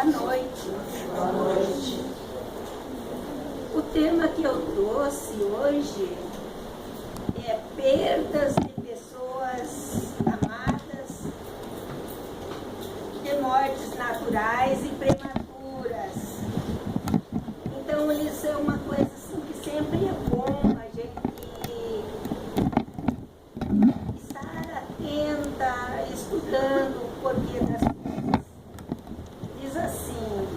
Boa noite. Boa noite. O tema que eu trouxe hoje é perdas de pessoas amadas, de mortes naturais e prematuras. Então, isso é uma coisa assim, que sempre é bom a gente estar atenta, estudando o porquê das coisas. Diz assim: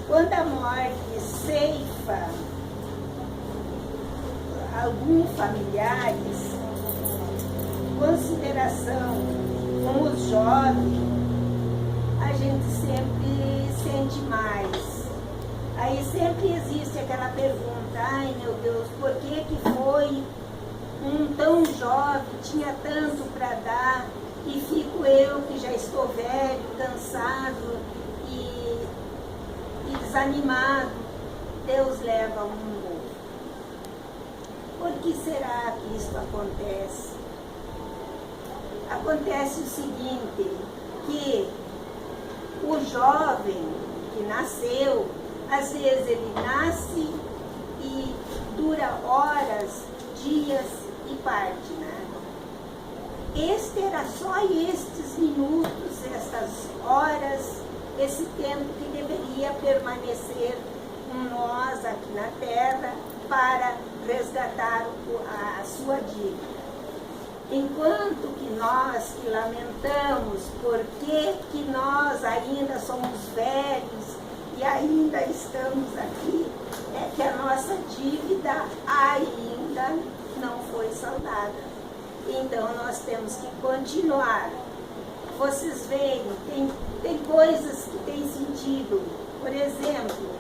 quando a morte ceifa alguns familiares, consideração com os jovens, a gente sempre sente mais. Aí sempre existe aquela pergunta: ai meu Deus, por que foi um tão jovem, tinha tanto para dar, e fico eu que já estou velho, cansado e desanimado, Deus leva um novo. Por que será que isso acontece? Acontece o seguinte, que o jovem que nasceu, às vezes ele nasce e dura horas, dias e parte, né? Era só estes minutos, estas horas, esse tempo que deveria permanecer com nós aqui na Terra para resgatar a sua dívida. Enquanto que nós que lamentamos por que nós ainda somos velhos e ainda estamos aqui, é que a nossa dívida ainda não foi saldada. Então nós temos que continuar. Vocês veem, tem coisas que têm sentido. Por exemplo,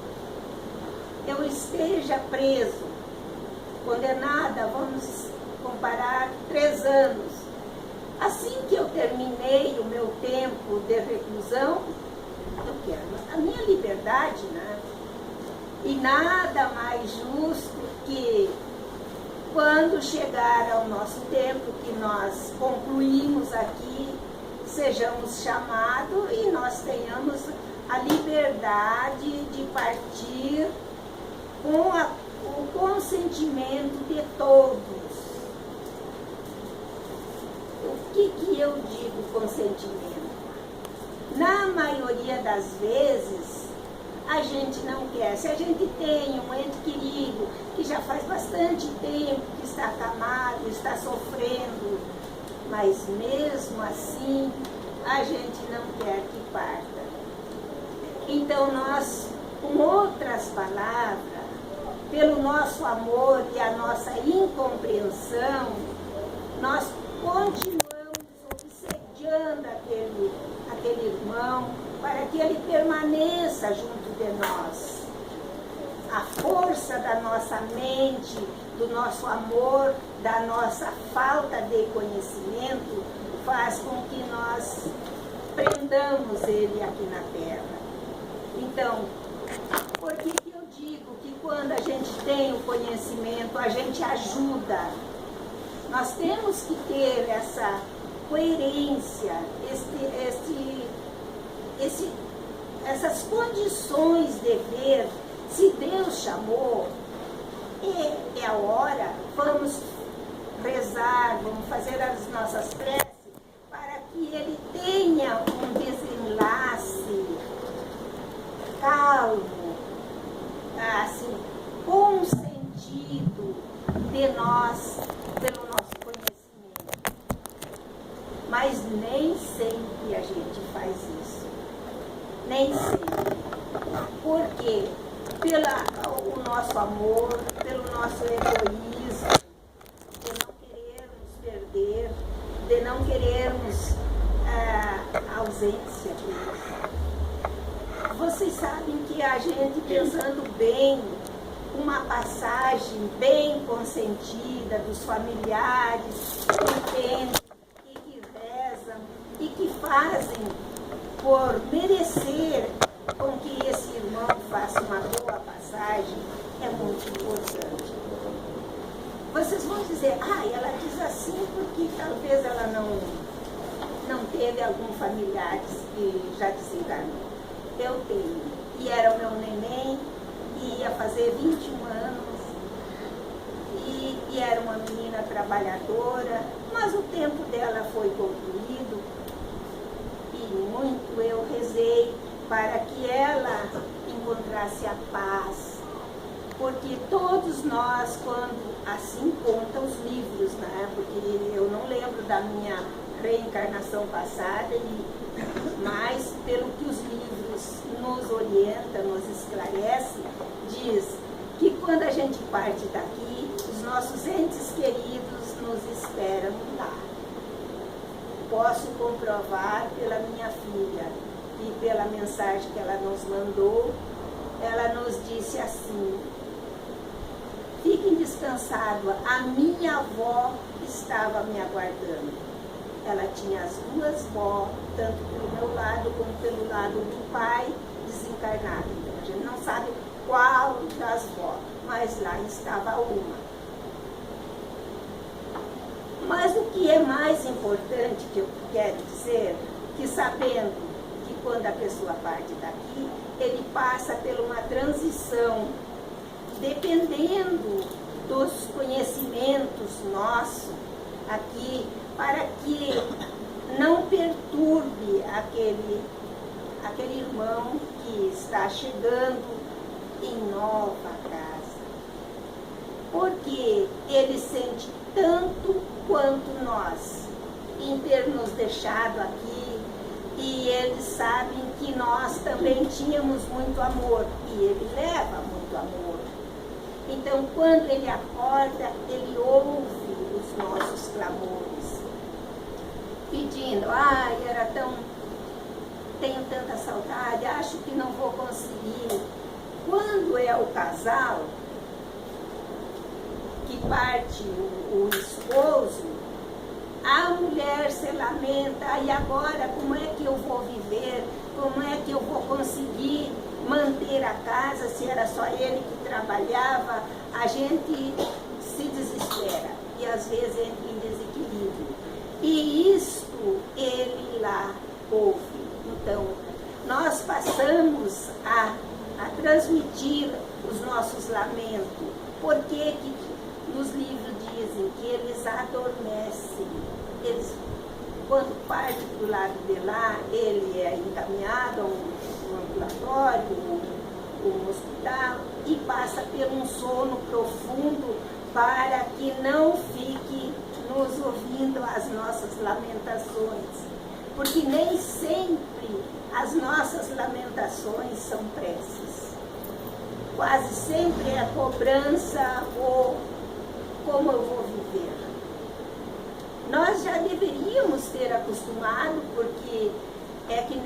eu esteja preso, condenada, vamos comparar, 3 anos. Assim que eu terminei o meu tempo de reclusão, eu quero a minha liberdade, né? E nada mais justo que quando chegar ao nosso tempo, que nós concluímos aqui, sejamos chamados e nós tenhamos a liberdade de partir com o consentimento de todos. O que eu digo consentimento? Na maioria das vezes, a gente não quer. Se a gente tem um ente querido que já faz bastante tempo que está acamado, está sofrendo, mas mesmo assim a gente não quer que parta. Então nós, com outras palavras, pelo nosso amor e a nossa incompreensão, nós continuamos obsediando aquele irmão para que ele permaneça junto de nós. A força da nossa mente, do nosso amor, da nossa falta de conhecimento, faz com que nós prendamos ele aqui na terra. Então, por que eu digo que quando a gente tem o conhecimento, a gente ajuda? Nós temos que ter essa coerência, essas condições de ver. Se Deus chamou, é a hora, vamos rezar, vamos fazer as nossas preces para que ele tenha um desenlace calmo, assim, com sentido de nós, pelo nosso conhecimento. Mas nem sempre a gente faz isso. Nem sempre. Por quê? Pelo nosso amor, pelo nosso egoísmo, de não querermos perder, de não querermos a ausência deles. Vocês sabem que a gente, pensando bem, uma passagem bem consentida dos familiares que entendem e que rezam e que fazem por merecer com que esse irmão faça uma boa passagem, é muito importante. Vocês vão dizer, ela diz assim porque talvez ela não teve algum familiar que já desencarnou? Eu tenho. E era o meu neném, e ia fazer 21 anos, e era uma menina trabalhadora, mas o tempo dela foi concluído, e muito eu rezei para que ela encontrasse a paz, porque todos nós, quando assim contam os livros, né? Porque eu não lembro da minha reencarnação passada, mas pelo que os livros nos orientam, nos esclarece, diz que quando a gente parte daqui, os nossos entes queridos nos esperam lá. Posso comprovar pela minha filha e pela mensagem que ela nos mandou. Ela nos disse assim: fiquem descansados, a minha avó estava me aguardando. Ela tinha as duas vós, tanto pelo meu lado como pelo lado do pai desencarnado. Então a gente não sabe qual das vós, mas lá estava uma. Mas o que é mais importante que eu quero dizer, que sabendo que quando a pessoa parte daqui, ele passa por uma transição, dependendo dos conhecimentos nossos aqui, para que não perturbe aquele irmão que está chegando em nova casa. Porque ele sente tanto quanto nós em ter nos deixado aqui, e eles sabem que nós também tínhamos muito amor, e ele leva muito amor. Então, quando ele acorda, ele ouve os nossos clamores, pedindo: ai, tenho tanta saudade, acho que não vou conseguir. Quando é o casal que parte o esposo, a mulher se lamenta: e agora como é que eu vou viver? Como é que eu vou conseguir manter a casa se era só ele que trabalhava? A gente se desespera e às vezes entra em desequilíbrio. E isto ele lá ouve. Então, nós passamos a transmitir os nossos lamentos. Por que nos livros dizem que eles adormecem? Quando parte do lado de lá, ele é encaminhado a um ambulatório, um hospital, e passa por um sono profundo para que não fique nos ouvindo as nossas lamentações. Porque nem sempre as nossas lamentações são preces. Quase sempre é cobrança ou como eu vou viver. Nós já deveríamos ter acostumado, porque é que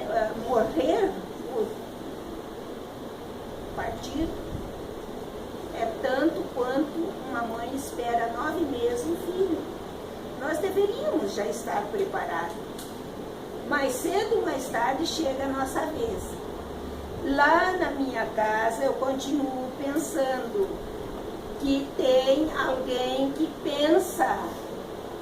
morrer, partir, é tanto quanto uma mãe espera 9 meses um filho. Nós deveríamos já estar preparados. Mais cedo ou mais tarde chega a nossa vez. Lá na minha casa eu continuo pensando que tem alguém que pensa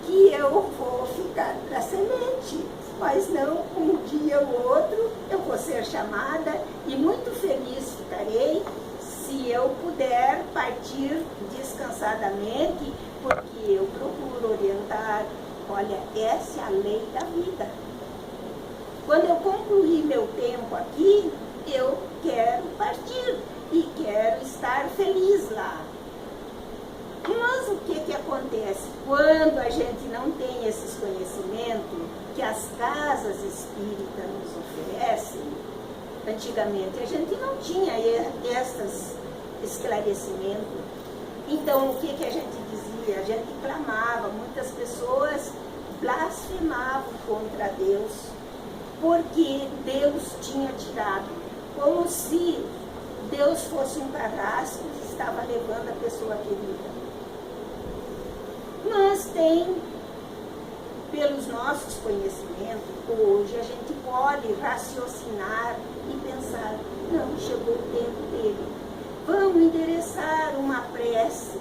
que eu vou ficar para semente, mas não, um dia ou outro eu vou ser chamada, e muito feliz ficarei se eu puder partir descansadamente, porque eu procuro orientar: olha, essa é a lei da vida. Quando eu concluir meu tempo aqui, eu quero partir e quero estar feliz lá. Mas o que acontece? Quando a gente não tem esses conhecimentos que as casas espíritas nos oferecem, antigamente a gente não tinha esses esclarecimentos. Então, o que a gente dizia? A gente clamava, muitas pessoas blasfemavam contra Deus, porque Deus tinha tirado, como se Deus fosse um carrasco e estava levando a pessoa querida. Mas tem, pelos nossos conhecimentos, hoje a gente pode raciocinar e pensar: não, chegou o tempo dele, vamos endereçar uma prece.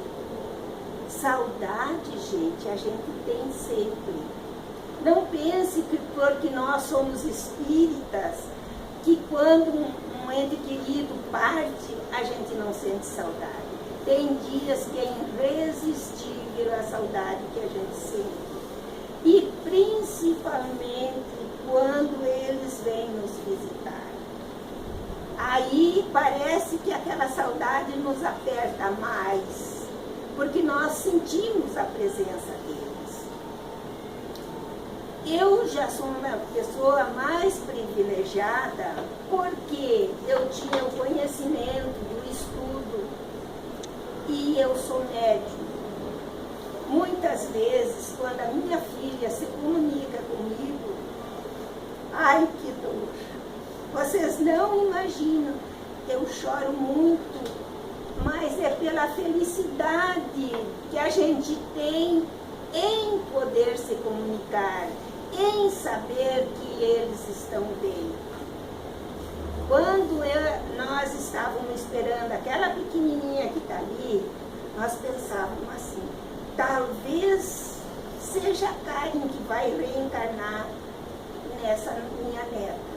Saudade, gente, a gente tem sempre. Não pense que porque nós somos espíritas, que quando um ente querido parte, a gente não sente saudade. Tem dias que é irresistível a saudade que a gente sente. E principalmente quando eles vêm nos visitar. Aí parece que aquela saudade nos aperta mais, porque nós sentimos a presença deles. Eu já sou uma pessoa mais privilegiada porque eu tinha o conhecimento do estudo e eu sou médium. Muitas vezes, quando a minha filha se comunica comigo, ai que dor! Vocês não imaginam, eu choro muito, mas é pela felicidade que a gente tem em poder se comunicar, em saber que eles estão bem. Quando nós estávamos esperando aquela pequenininha que está ali, nós pensávamos assim, talvez seja a Karen que vai reencarnar nessa minha neta.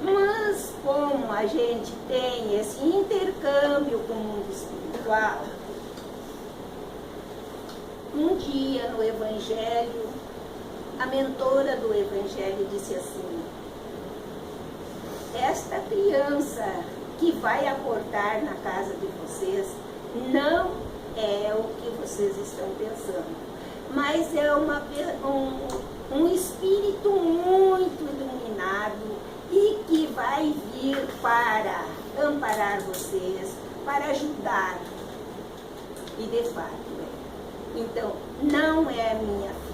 Mas como a gente tem esse intercâmbio com o mundo espiritual, um dia no Evangelho, a mentora do Evangelho disse assim, esta criança que vai acordar na casa de vocês não é o que vocês estão pensando, mas é um espírito muito iluminado e que vai vir para amparar vocês, para ajudar. E de fato é. Então, não é minha filha.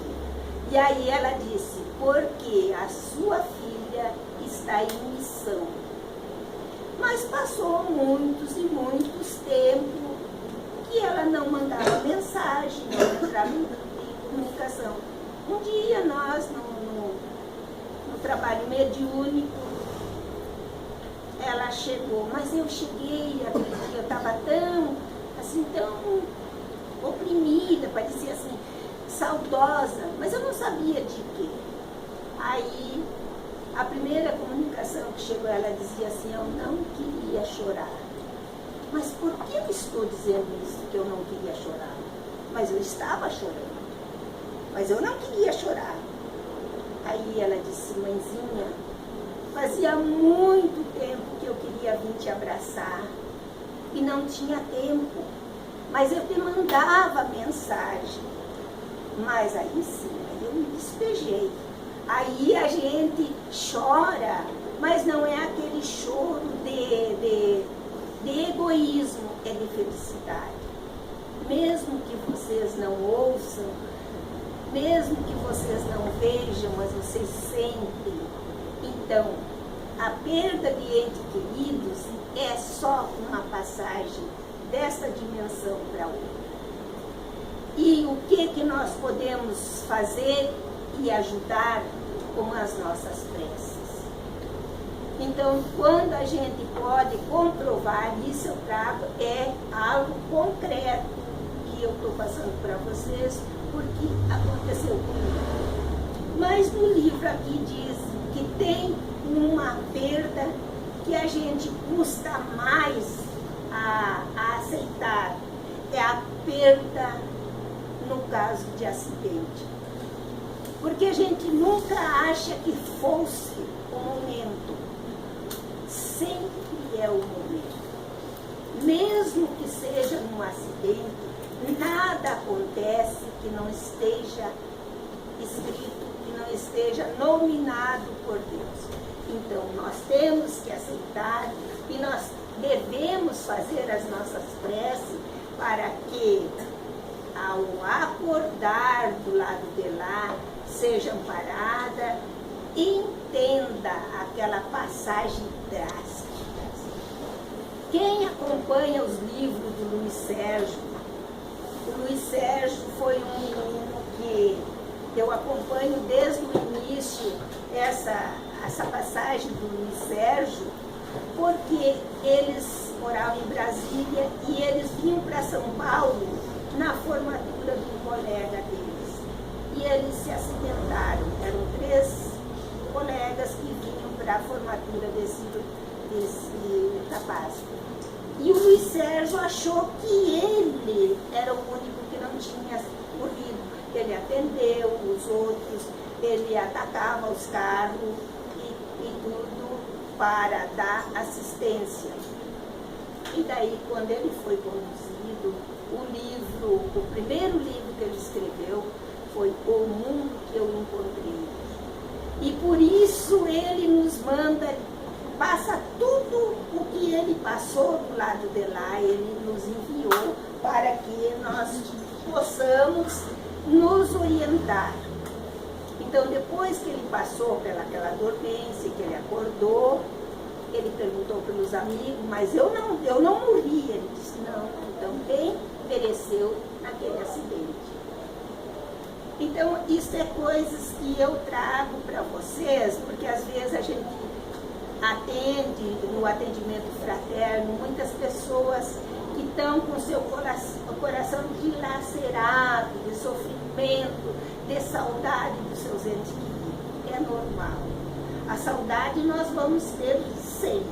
E aí ela disse, porque a sua filha está em missão. Mas passou muitos e muitos tempos que ela não mandava mensagem, não entrava em comunicação. Um dia nós, no trabalho mediúnico, ela chegou, mas eu cheguei, eu estava tão oprimida, parecia assim, saudosa, mas eu não sabia de quê. Aí, a primeira comunicação que chegou, ela dizia assim, eu não queria chorar. Mas por que eu estou dizendo isso, que eu não queria chorar? Mas eu estava chorando. Mas eu não queria chorar. Aí ela disse, mãezinha, fazia muito tempo que eu queria vir te abraçar e não tinha tempo, mas eu te mandava mensagem. Mas aí sim, eu me despejei. Aí a gente chora, mas não é aquele choro de egoísmo, é de felicidade. Mesmo que vocês não ouçam, mesmo que vocês não vejam, mas vocês sentem. Então, a perda de entes queridos é só uma passagem dessa dimensão para outra. E o que nós podemos fazer e ajudar com as nossas preces? Então, quando a gente pode comprovar, isso eu trago, é algo concreto que eu estou passando para vocês, porque aconteceu comigo. Mas no livro aqui diz que tem uma perda que a gente custa mais a aceitar, é a perda no caso de acidente. Porque a gente nunca acha que fosse o momento. Sempre é o momento. Mesmo que seja num acidente, nada acontece que não esteja escrito, que não esteja nominado por Deus. Então, nós temos que aceitar e nós devemos fazer as nossas preces para que, ao acordar do lado de lá, seja amparada, entenda aquela passagem drástica. Quem acompanha os livros do Luiz Sérgio, o Luiz Sérgio foi um menino que eu acompanho desde o início essa passagem do Luiz Sérgio, porque eles moravam em Brasília e eles vinham para São Paulo na formatura de um colega deles. e eles se acidentaram. Eram 3 colegas que vinham para a formatura desse rapaz. E o Luiz Sérgio achou que ele era o único que não tinha morrido. Ele atendeu os outros, ele atacava os carros e tudo para dar assistência. E daí, quando ele foi conduzido, o primeiro livro que ele escreveu foi O Mundo que Eu Encontrei. E por isso ele nos manda, passa tudo o que ele passou do lado de lá, ele nos enviou para que nós possamos nos orientar. Então, depois que ele passou pelaquela dormência, que ele acordou, ele perguntou pelos amigos, mas eu não morri. Ele disse, não, então quem pereceu naquele acidente? Então, isso é coisas que eu trago para vocês, porque às vezes a gente atende, no atendimento fraterno, muitas pessoas que estão com seu coração dilacerado, de sofrimento, de saudade dos seus entes queridos. É normal. A saudade nós vamos ter sempre,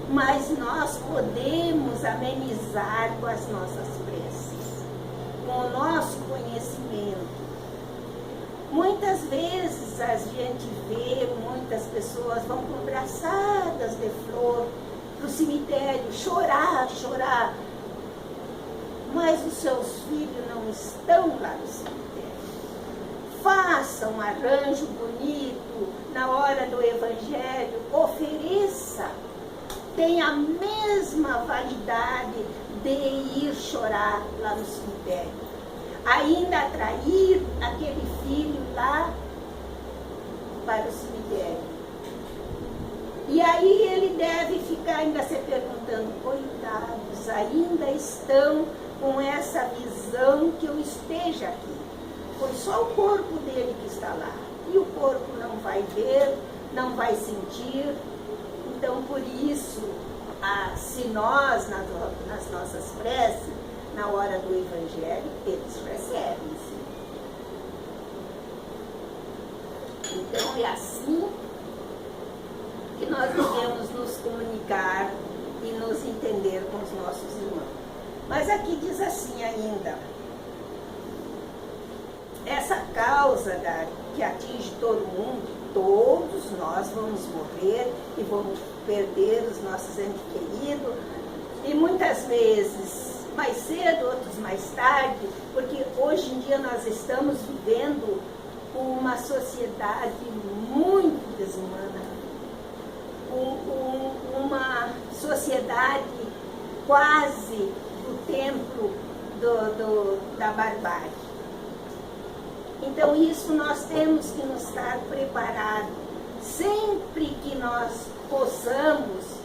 mas nós podemos amenizar com as nossas preces, com o nosso conhecimento. Muitas vezes a gente vê muitas pessoas vão com braçadas de flor para o cemitério, chorar, mas os seus filhos não estão lá no cemitério. Faça um arranjo bonito na hora do Evangelho, ofereça, tem a mesma validade de ir chorar lá no cemitério. Ainda atrair aquele filho lá para o cemitério. E aí ele deve ficar ainda se perguntando, coitados, ainda estão com essa visão que eu esteja aqui. Foi só o corpo dele que está lá. E o corpo não vai ver, não vai sentir. Então, por isso, se nós, nas nossas preces, na hora do Evangelho, eles recebem. Então, é assim que nós devemos nos comunicar e nos entender com os nossos irmãos. Mas aqui diz assim ainda, essa causa que atinge todo mundo, todos nós vamos morrer e vamos perder os nossos entes queridos, e muitas vezes mais cedo, outros mais tarde, porque hoje em dia nós estamos vivendo uma sociedade muito desumana, uma sociedade quase do tempo da barbárie. Então isso nós temos que nos estar preparados, sempre que nós possamos,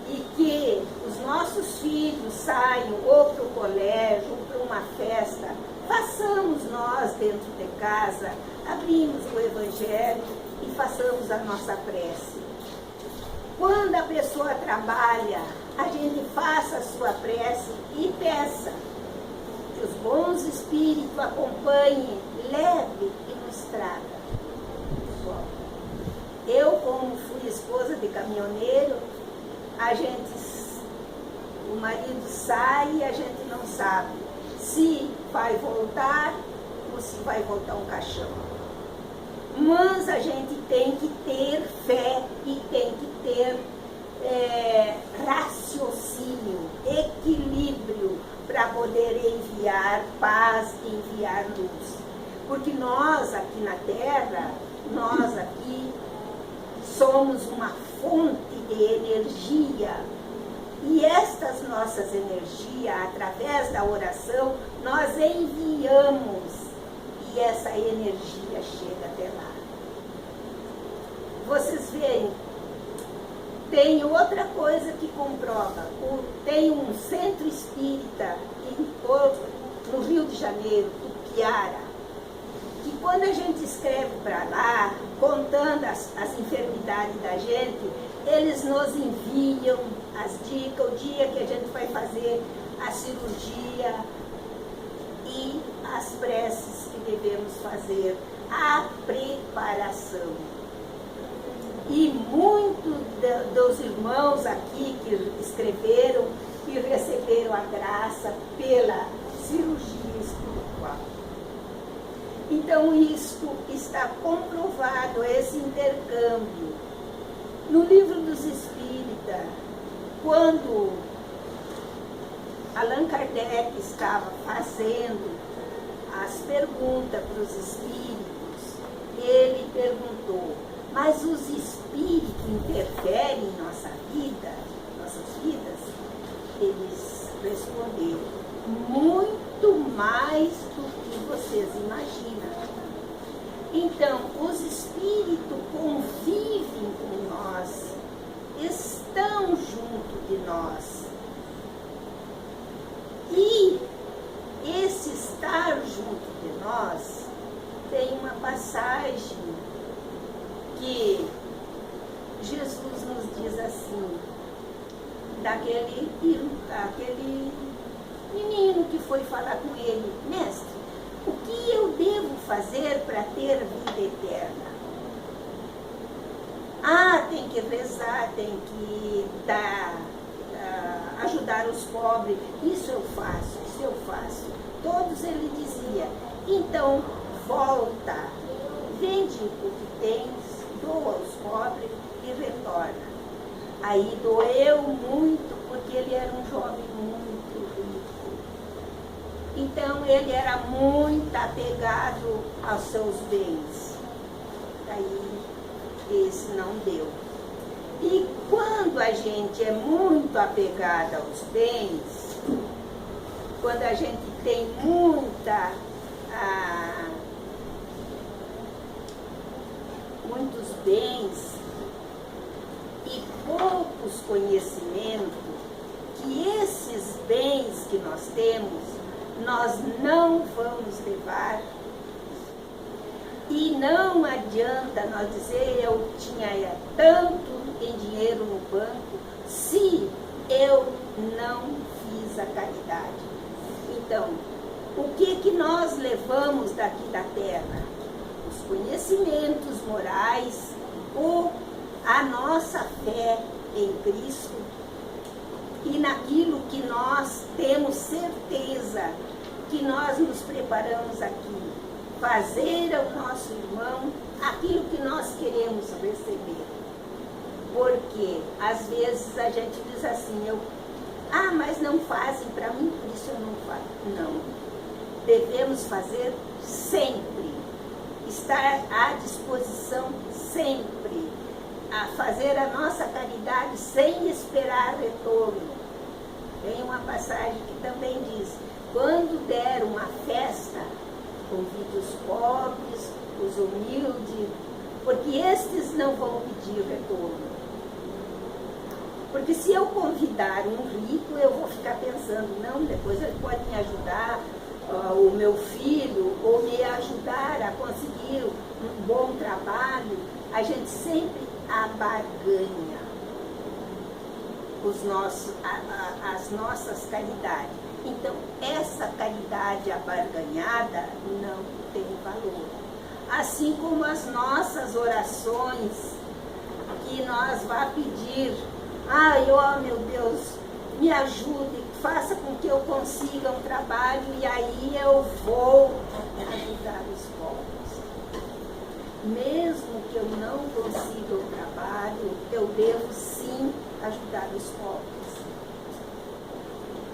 e que os nossos filhos saiam ou para o colégio, ou para uma festa, façamos nós dentro de casa, abrimos o Evangelho e façamos a nossa prece. Quando a pessoa trabalha, a gente faça a sua prece e peça que os bons espíritos acompanhem, leve e nos traga. Eu, como fui esposa de caminhoneiro, o marido sai e a gente não sabe se vai voltar ou se vai voltar um caixão. Mas a gente tem que ter fé e tem que ter raciocínio, equilíbrio para poder enviar paz, enviar luz. Porque nós aqui na Terra, nós aqui somos uma fonte de energia. E estas nossas energias, através da oração, nós enviamos e essa energia chega até lá. Vocês veem, tem outra coisa que comprova. Tem um centro espírita no Rio de Janeiro, Tupiara, que quando a gente escreve para lá, contando as enfermidades da gente, eles nos enviam as dicas, o dia que a gente vai fazer a cirurgia e as preces que devemos fazer a preparação. E muitos dos irmãos aqui que escreveram e receberam a graça pela cirurgia espiritual. Então, isto está comprovado, esse intercâmbio. No Livro dos Espíritas, quando Allan Kardec estava fazendo as perguntas para os espíritos, ele perguntou: mas os espíritos interferem em nossa vida, nossas vidas? Eles responderam: muito mais do que vocês imaginam. Então, os espíritos convivem com nós, estão junto de nós. E esse estar junto de nós tem uma passagem que Jesus nos diz assim, daquele menino que foi falar com ele: mestre, o que eu devo fazer para ter vida eterna? Ah, tem que rezar, tem que ajudar os pobres. Isso eu faço, isso eu faço. Todos ele dizia: então volta, vende o que tens, doa aos pobres e retorna. Aí doeu muito, porque ele era um jovem muito rico. Então ele era muito apegado aos seus bens. Aí esse não deu. E quando a gente é muito apegado aos bens, quando a gente tem muitos bens e poucos conhecimentos, que esses bens que nós temos, nós não vamos levar. E não adianta nós dizer: eu tinha tanto em dinheiro no banco, se eu não fiz a caridade. Então, o que nós levamos daqui da terra? Os conhecimentos morais, a nossa fé em Cristo e naquilo que nós temos certeza que nós nos preparamos aqui. Fazer ao nosso irmão aquilo que nós queremos receber. Porque às vezes a gente diz assim: mas não fazem para mim, por isso eu não faço. Não. Devemos fazer sempre. Estar à disposição sempre. A fazer a nossa caridade sem esperar retorno. Tem uma passagem que também diz: quando der uma festa, convide os pobres, os humildes, porque estes não vão pedir retorno. Porque se eu convidar um rico, eu vou ficar pensando: não, depois ele pode me ajudar, o meu filho, ou me ajudar a conseguir um bom trabalho. A gente sempre abarganha as nossas caridades. Então, essa caridade abarganhada não tem valor. Assim como as nossas orações, que nós vamos pedir: meu Deus, me ajude, faça com que eu consiga um trabalho e aí eu vou ajudar os pobres. Mesmo que eu não consiga o trabalho, eu devo sim ajudar os pobres.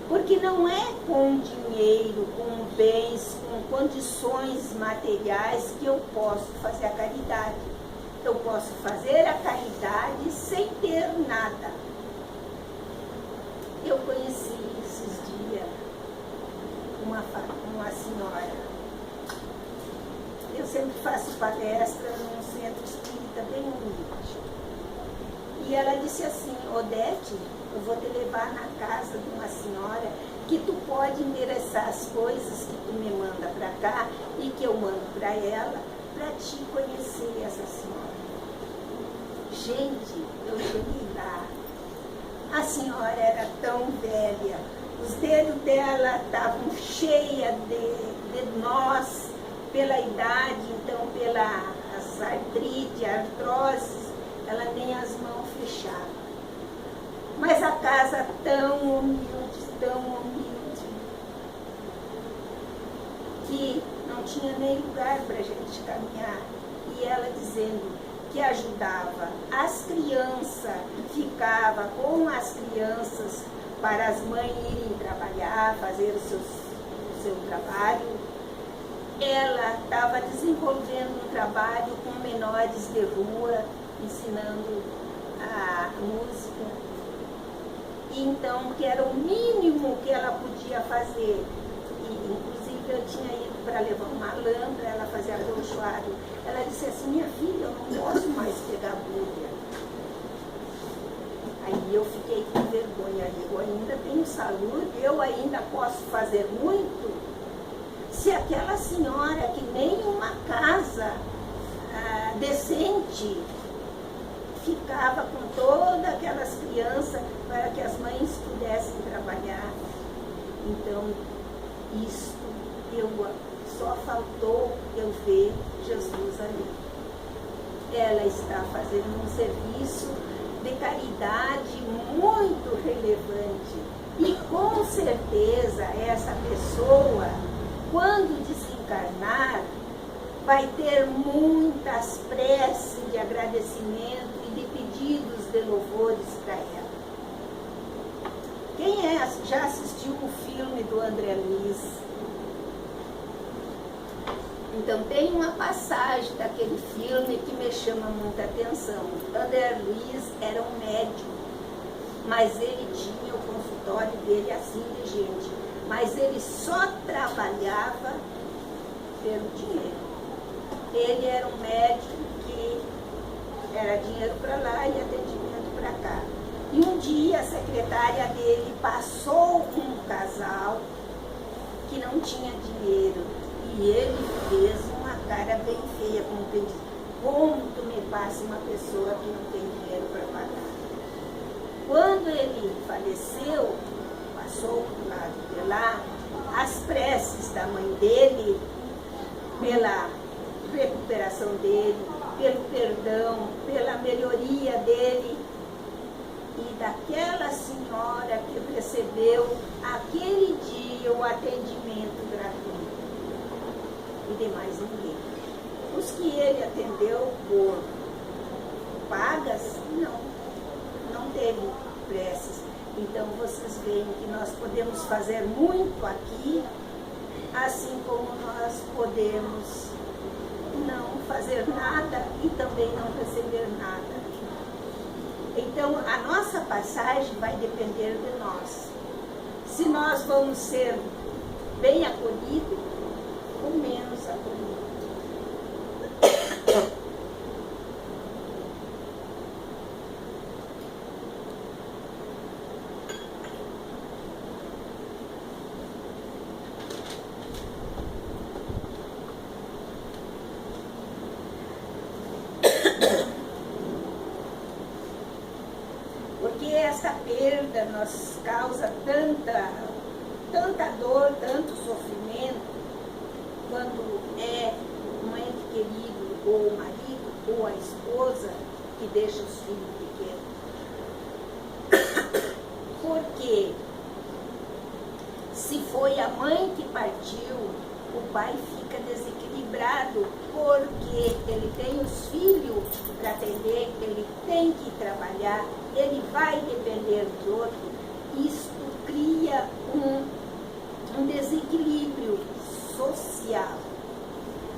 Porque não é com dinheiro, com bens, com condições materiais que eu posso fazer a caridade. Eu posso fazer a caridade sem ter nada. Eu conheci esses dias uma senhora. Eu sempre faço palestra num centro espírita bem humilde. E ela disse assim: Odete, eu vou te levar na casa de uma senhora que tu pode endereçar as coisas que tu me manda para cá e que eu mando para ela, para te conhecer essa senhora. Gente, eu cheguei lá. A senhora era tão velha, os dedos dela estavam cheios de nós, pela idade, então pela artrite, artrose, ela nem as mãos fechava. Mas a casa tão humilde, que não tinha nem lugar para a gente caminhar. E ela dizendo que ajudava as crianças, ficava com as crianças para as mães irem trabalhar, fazer o seu trabalho. Ela estava desenvolvendo um trabalho com menores de rua, ensinando a música. E então, que era o mínimo que ela podia fazer. E, inclusive, eu tinha ido para levar uma lâmpada, ela fazia acolchoado. Ela disse assim: minha filha, eu não posso mais pegar bolha. Aí eu fiquei com vergonha. Eu ainda tenho saúde, eu ainda posso fazer muito. Se aquela senhora, que nem uma casa decente, ficava com todas aquelas crianças para que as mães pudessem trabalhar. Então, isto só faltou eu ver Jesus ali. Ela está fazendo um serviço de caridade muito relevante. E com certeza essa pessoa, quando desencarnar, vai ter muitas preces de agradecimento e de pedidos de louvores para ela. Quem já assistiu o filme do André Luiz? Então tem uma passagem daquele filme que me chama muita atenção. André Luiz era um médico, mas ele tinha o consultório dele assim de gente. Mas ele só trabalhava pelo dinheiro. Ele era um médico que era dinheiro para lá e atendimento para cá. E um dia a secretária dele passou com um casal que não tinha dinheiro. E ele fez uma cara bem feia, como quem diz: como tu me passa uma pessoa que não tem dinheiro para pagar? Quando ele faleceu, passou do lado de lá, as preces da mãe dele, pela recuperação dele, pelo perdão, pela melhoria dele, e daquela senhora que recebeu aquele dia o atendimento gratuito. E de mais ninguém. Os que ele atendeu por pagas, não teve preces. Então vocês veem que nós podemos fazer muito aqui, assim como nós podemos não fazer nada e também não receber nada. Então a nossa passagem vai depender de nós. Se nós vamos ser bem acolhidos ou menos acolhidos. Porque essa perda nos causa tanta dor, tanto sofrimento, quando é um ente querido, ou o marido, ou a esposa, que deixa os filhos pequenos. Porque se foi a mãe que partiu, o pai fica desequilibrado, porque ele tem os filhos para atender, ele tem que trabalhar, ele vai depender de outro. Isto cria um desequilíbrio social,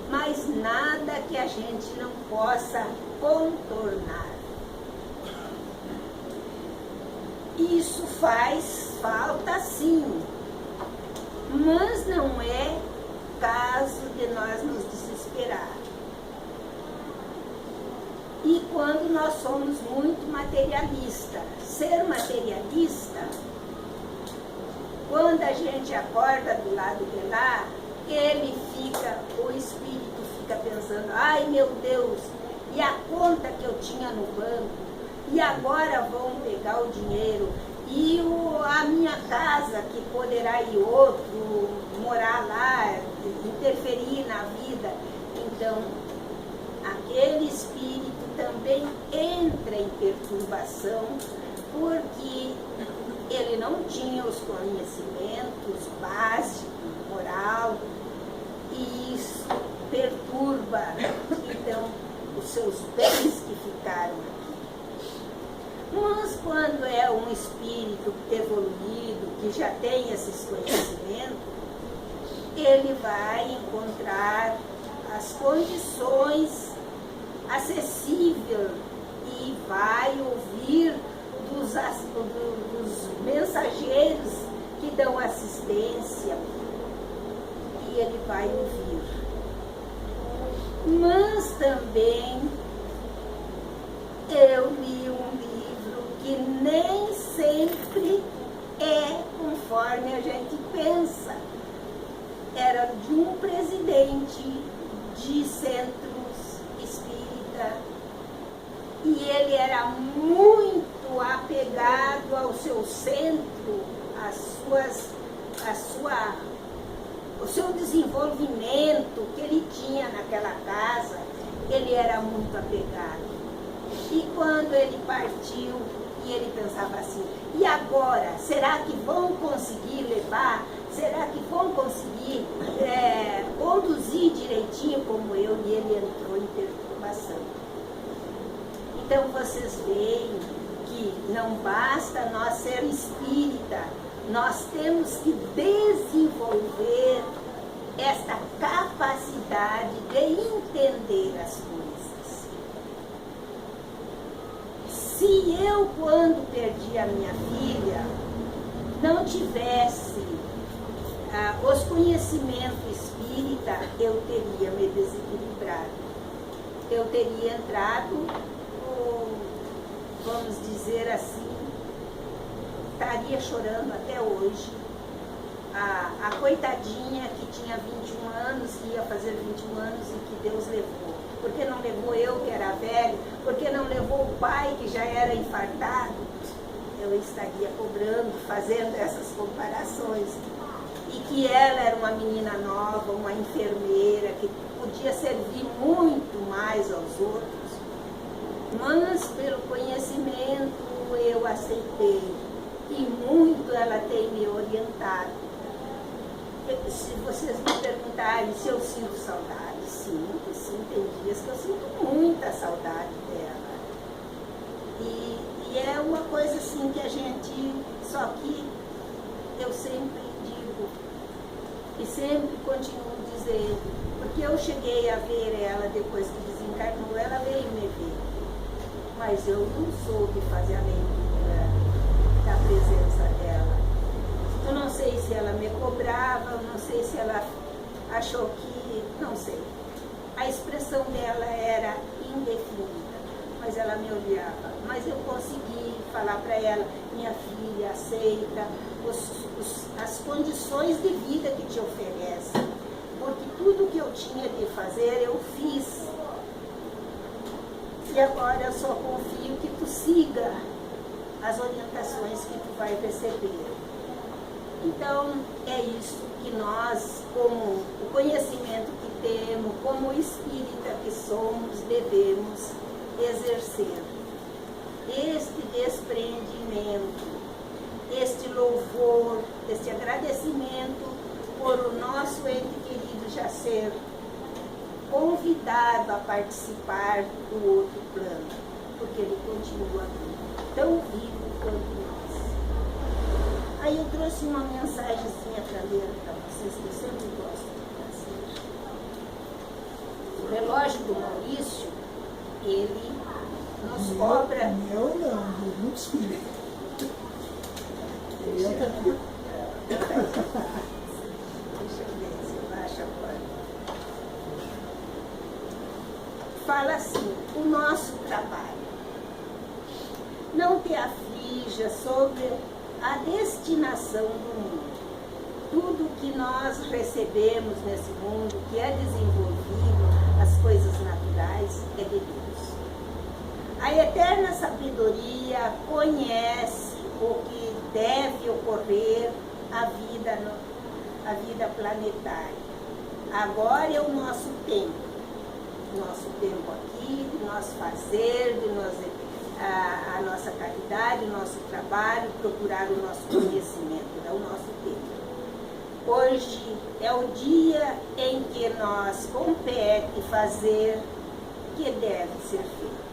mas nada que a gente não possa contornar. Isso faz falta sim, mas não é caso de nós nos desesperar. E quando nós somos muito materialistas, ser materialista, quando a gente acorda do lado de lá, o espírito fica pensando: ai meu Deus, e a conta que eu tinha no banco, e agora vão pegar o dinheiro, e a minha casa, que poderá ir outro morar lá, interferir na vida. Então, aquele espírito também entra em perturbação, porque ele não tinha os conhecimentos básicos, moral, e isso perturba, então, os seus bens que ficaram aqui. Mas quando é um espírito evoluído, que já tem esses conhecimentos, ele vai encontrar as condições acessíveis e vai ouvir dos mensageiros que dão assistência, e ele vai ouvir. Mas também eu li um livro que nem sempre é conforme a gente pensa. Era de um presidente de centros espírita, e ele era muito apegado ao seu centro, o seu desenvolvimento que ele tinha naquela casa. Ele era muito apegado. E quando ele partiu, e ele pensava assim, e agora, será que vão conseguir levar? Será que vão conseguir conduzir direitinho como eu? E ele entrou em perturbação. Então vocês veem que não basta nós ser espírita, nós temos que desenvolver esta capacidade de entender as coisas. Se eu, quando perdi a minha filha, não tivesse os conhecimentos espírita, eu teria me desequilibrado. Eu teria entrado, vamos dizer assim, estaria chorando até hoje. A coitadinha que tinha 21 anos, que ia fazer 21 anos e que Deus levou. Por que não levou eu, que era velho? Por que não levou o pai, que já era infartado? Eu estaria cobrando, fazendo essas comparações. E que ela era uma menina nova, uma enfermeira, que podia servir muito mais aos outros. Mas, pelo conhecimento, eu aceitei. E muito ela tem me orientado. Se vocês me perguntarem se eu sinto saudade, sim, tem dias que eu sinto muita saudade dela. E é uma coisa assim que a gente, só que eu sempre digo, e sempre continuo dizendo, porque eu cheguei a ver ela depois que desencarnou, ela veio me ver. Mas eu não soube fazer a leitura da presença dela. Eu não sei se ela me cobrava, eu não sei se ela achou que... não sei. A expressão dela era indefinida, mas ela me olhava. Mas eu consegui falar para ela, minha filha, aceita as condições de vida que te oferece. Porque tudo que eu tinha de fazer, eu fiz. E agora eu só confio que tu siga as orientações que tu vai receber. Então, é isso que nós, como o conhecimento que temos, como espírita que somos, devemos exercer. Este desprendimento, este louvor, este agradecimento por o nosso ente querido já ser convidado a participar do outro plano, porque ele continua vivo, tão vivo quanto nós. Aí eu trouxe uma mensagenzinha para ler para vocês, que eu sempre gosto de fazer. O relógio do Maurício, ele nos cobra... Meu não, do muitos filhos. Eu também. Deixa eu ver se eu acho agora. Fala assim, o nosso trabalho. Não te aflija sobre a destinação do mundo. Tudo que nós recebemos nesse mundo, que é desenvolvido, as coisas naturais, é de Deus. A eterna sabedoria conhece o que deve ocorrer à vida planetária. Agora é o nosso tempo. nosso tempo aqui, do nosso fazer, a nossa caridade, o nosso trabalho, procurar o nosso conhecimento, o nosso tempo. Hoje é o dia em que nos compete fazer o que deve ser feito.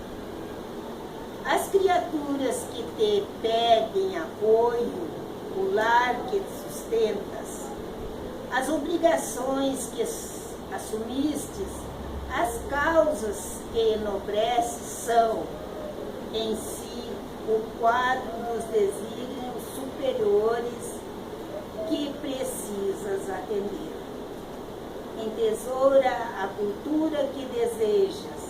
As criaturas que te pedem apoio, o lar que te sustentas, as obrigações que assumistes, as causas que enobreces são, em si, o quadro dos desígnios superiores que precisas atender. Entesoura a cultura que desejas,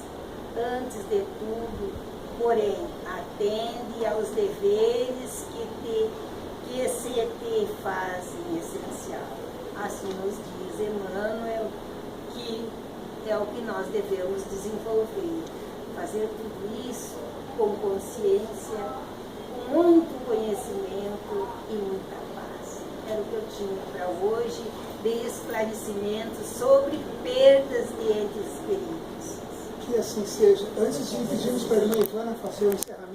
antes de tudo, porém, atende aos deveres que se te fazem essencial. Assim nos diz Emmanuel, que é o que nós devemos desenvolver. Fazer tudo isso com consciência, com muito conhecimento e muita paz. Era o que eu tinha para hoje, de esclarecimento sobre perdas de entes queridos. Que assim seja. Antes de pedirmos para a irmã Ivana fazer o encerramento,